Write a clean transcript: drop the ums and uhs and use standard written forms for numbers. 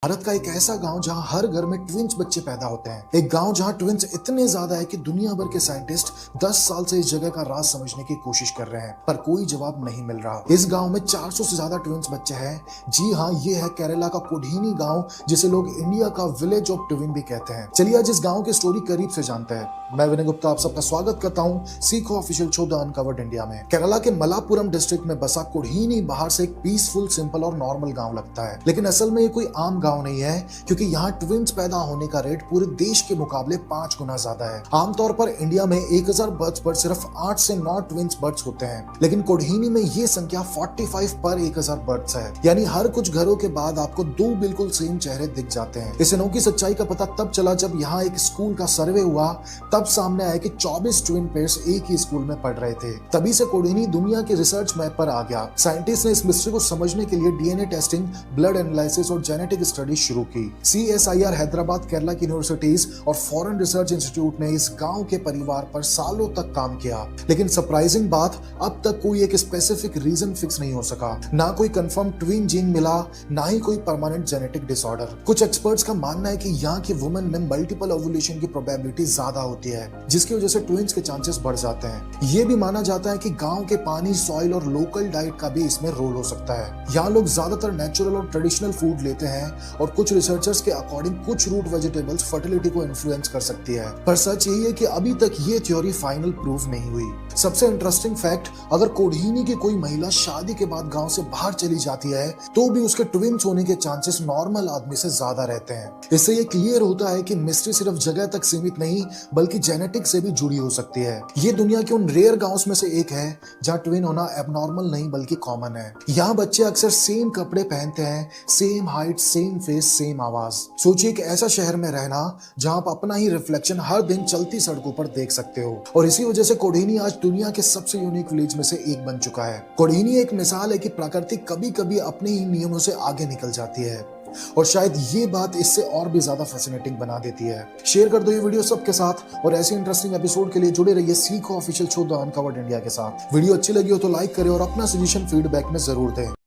भारत का एक ऐसा गांव जहां हर घर में ट्विंस बच्चे पैदा होते हैं। एक गांव जहां ट्विंस इतने ज्यादा है कि दुनिया भर के साइंटिस्ट 10 साल से इस जगह का राज समझने की कोशिश कर रहे हैं, पर कोई जवाब नहीं मिल रहा। इस गांव में 400 से ज्यादा ट्विंस बच्चे हैं। जी हाँ, ये है केरला का कोडीनी गांव, जिसे लोग इंडिया का विलेज ऑफ ट्विन भी कहते हैं। चलिए आज इस गांव की स्टोरी करीब से जानते हैं। मैं विनय गुप्ता आप सबका स्वागत करता हूँ सीखो official show the uncovered India में। केरला के मलापुरम डिस्ट्रिक्ट में बसा कोडीनी बाहर से एक पीसफुल, सिंपल और नॉर्मल गांव लगता है, लेकिन असल में ये कोई आम गांव नहीं है, क्योंकि यहाँ ट्विंस पैदा होने का रेट पूरे देश के मुकाबले 5 गुना ज्यादा है। आमतौर पर इंडिया में 1000 बर्थ पर सिर्फ 8 से 9 ट्विंस बर्थ होते हैं, लेकिन कोडीनी में ये संख्या 45 पर 1000 बर्थ है। यानी हर कुछ घरों के बाद आपको 2 बिल्कुल सेम चेहरे दिख जाते हैं। इस अनोखी सच्चाई का पता तब चला जब यहाँ एक स्कूल का सर्वे हुआ। तब सामने आया कि 24 ट्विन पेयर्स एक ही स्कूल में पढ़ रहे थे। तभी से कोडीनी दुनिया के रिसर्च मैप पर आ गया। साइंटिस्ट ने इस मिस्ट्री को समझने के लिए डीएनए टेस्टिंग, ब्लड एनालिसिस और जेनेटिक स्टडी शुरू की। CSIR हैदराबाद, केरला की यूनिवर्सिटीज और फॉरेन रिसर्च इंस्टीट्यूट ने इस गांव के परिवार पर सालों तक काम किया, लेकिन सरप्राइजिंग बात, अब तक कोई एक स्पेसिफिक रीजन फिक्स नहीं हो सका। ना कोई कंफर्म ट्विन जीन मिला, ना ही कोई परमानेंट जेनेटिक डिसऑर्डर। कुछ एक्सपर्ट्स का मानना है कि यहाँ की वुमेन में मल्टीपल ओवुलेशन की प्रोबेबिलिटी ज्यादा होती है, जिसकी वजह से ट्विंस के चांसेस बढ़ जाते हैं। ये भी माना जाता है कि गांव के पानी, सॉइल और लोकल डाइट का भी इसमें रोल हो सकता है। यहाँ लोग ज्यादातर नेचुरल और ट्रेडिशनल फूड लेते हैं, और कुछ रिसर्चर्स के अकॉर्डिंग कुछ रूट वेजिटेबल्स फर्टिलिटी को इन्फ्लुएंस कर सकती है। पर सच यही है कि अभी तक ये थ्योरी फाइनल प्रूफ नहीं हुई। सबसे इंटरेस्टिंग फैक्ट, अगर कोडीनी की कोई महिला शादी के बाद गांव से बाहर चली जाती है, तो भी उसके ट्विंस होने के चांसेस नॉर्मल आदमी से ज्यादा रहते हैं। इससे ये क्लियर होता है कि मिस्ट्री सिर्फ जगह तक सीमित नहीं, बल्कि जेनेटिक से भी जुड़ी हो सकती है। ये दुनिया के उन रेयर गांवों में से एक है जहां ट्विन होना एबनॉर्मल नहीं बल्कि कॉमन है। यहाँ बच्चे अक्सर सेम कपड़े पहनते हैं, same height, same face, same आवाज। सोचिए कि ऐसा शहर में रहना जहां आप अपना ही रिफ्लेक्शन हर दिन चलती सड़कों पर देख सकते हो। और इसी वजह से कोडीनी आज दुनिया के सबसे यूनिक विलेज में से एक बन चुका है। कोडीनी एक मिसाल है कि प्रकृति कभी कभी अपने ही नियमों से आगे निकल जाती है, और शायद ये बात इससे और भी ज्यादा फैसिनेटिंग बना देती है। शेयर कर दो ये वीडियो सबके साथ, और ऐसे इंटरेस्टिंग एपिसोड के लिए जुड़े रहिए सीखो official show the uncovered India के साथ। वीडियो अच्छी लगी हो तो लाइक करें और अपना सजेशन फीडबैक में जरूर दें।